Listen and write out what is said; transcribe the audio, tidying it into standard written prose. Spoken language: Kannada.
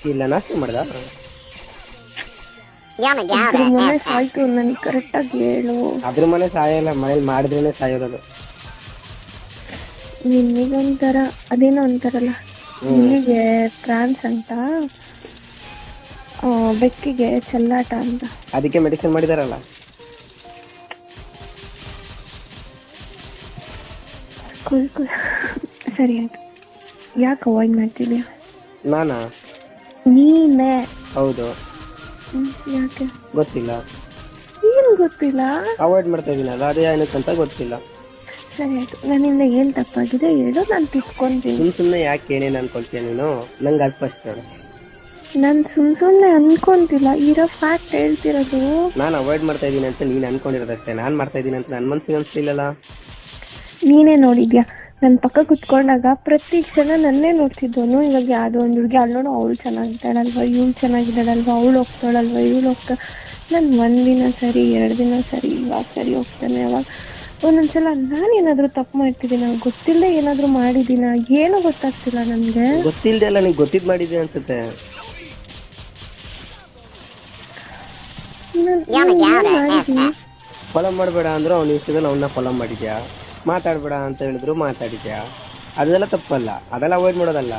ಇಲ್ಲ ನಾಷ್ಟ ಮಾಡ್ದ. ಅದ್ರ ಮನೆ ಸಾಯ್ತು ನನಗೆ ಕರೆಕ್ಟಾಗಿ ಹೇಳು. ಅದ್ರ ಮನೆ ಸಾಯಲ್ಲ, ಮನೇಲಿ ಮಾಡಿದ್ರೇನೆ ಸಾಯೋದು. ನಿಮಗೊಂಥರ ಅದೇನೋ ಅಂತಾರಲ್ಲ, ಇಲ್ಲಿಗೆ ಫ್ರಾನ್ಸ್ ಅಂತ, ಬೆಕ್ಕಿಗೆ ಚೆಲ್ಲಾಟ ಅಂತ. ಅದಕ್ಕೆ ಮೆಡಿಸಿನ್ ಮಾಡಿದಾರಲ್ಲ. ಸರಿ ಆಯ್ತು, ಯಾಕೆ ಅವಾಯ್ಡ್ ಮಾಡ್ತಿದ್ಯಾ? ನಾನಾ? ನೀನೇ. ಹೌದು. ಯಾಕೆ ಗೊತ್ತಿಲ್ಲ. ಏನು ಗೊತ್ತಿಲ್ಲ? ಅವಾಯ್ಡ್ ಮಾಡ್ತಾ ಇದೀನಲ್ಲ, ಅದೇ ಏನಕ್ಕಂತ ಗೊತ್ತಿಲ್ಲ. ಸರಿ ಆಯ್ತು, ನನ್ನಿಂದ ಏನ್ ತಪ್ಪಾಗಿದೆ ಹೇಳು, ನಾನು ತಿಳ್ಕೊಂತೀನಿ. ಸುಮ್ಮನೆ ಯಾಕೆ ಏನೇನು ಅನ್ಕೊಳ್ತೀಯ ನೀನು? ನಂಗೆ ಅದು ಫಸ್ಟ್ ಹೇಳು. ನಾನು ಸುಮ್ಮನೆ ಅನ್ಕೊಂತಿಲ್ಲ, ಇರೋ ಫ್ಯಾಕ್ಟ್ ಹೇಳ್ತಿರೋದು. ನಾನು ಅವಾಯ್ಡ್ ಮಾಡ್ತಾ ಇದೀನಿ ಅಂತ ನೀನ್ ಅನ್ಕೊಂಡಿರೋದಷ್ಟೇ. ನಾನ್ ಮಾಡ್ತಾ ಇದೀನಿ ಅಂತ ನನ್ನ ಮನ್ಸಿಗೆ ಅನ್ಸ್ಲಿಲ್ಲಲ್ಲ. ನೀನೇ ನೋಡಿದ್ಯಾ, ನನ್ನ ಪಕ್ಕ ಕುತ್ಕೊಂಡಾಗ ಪ್ರತಿ ಕ್ಷಣ ನನ್ನೇ ನೋಡ್ತಿದ್ದವನು. ಇವಾಗ ಯಾವುದೋ ಒಂದು ಹುಡುಗಿ ಅಲ್ಲಿ ನೋಡು, ಅವಳು ಚೆನ್ನಾಗಿದ್ದಾಳಲ್ವ, ಇವಳು ಚೆನ್ನಾಗಿದ್ದಾಳಲ್ವ, ಅವಳು ಹೋಗ್ತಾಳಲ್ವ, ಇವಳು ಹೋಗ್ತಾ. ನಾನು ಒಂದಿನ ಸರಿ, 2 ದಿನ ಸರಿ, ಇವಾಗ ಸರಿ ಹೋಗ್ತಾನೆ. ಅವಾಗ ಒಂದೊಂದ್ಸಲ ನಾನೇನಾದ್ರೂ ತಪ್ಪು ಮಾಡ್ತಿದ್ದೀನ, ಗೊತ್ತಿಲ್ಲದೆ ಏನಾದ್ರೂ ಮಾಡಿದ್ದೀನ, ಏನೂ ಗೊತ್ತಾಗ್ತಿಲ್ಲ ನನ್ಗೆ. ಗೊತ್ತಿಲ್ಲದೆ ಎಲ್ಲ ನೀನ್ ಗೊತ್ತಿದ್ ಮಾಡಿದ್ದೆ ಅನ್ಸುತ್ತೆ. ಫಾಲೋ ಮಾಡಬೇಡ ಅಂದ್ರು ಅವ್ನ ಇಷ್ಟದಲ್ಲಿ ಅವನ್ನ ಫಾಲೋ ಮಾಡಿದ್ಯಾ. ಮಾತಾಡ್ಬೇಡ ಅಂತ ಹೇಳಿದ್ರು ಮಾತಾಡಿದ್ಯಾ. ಅದೆಲ್ಲ ತಪ್ಪಲ್ಲ, ಅದೆಲ್ಲ ಅವಾಯ್ಡ್ ಮಾಡೋದಲ್ಲ.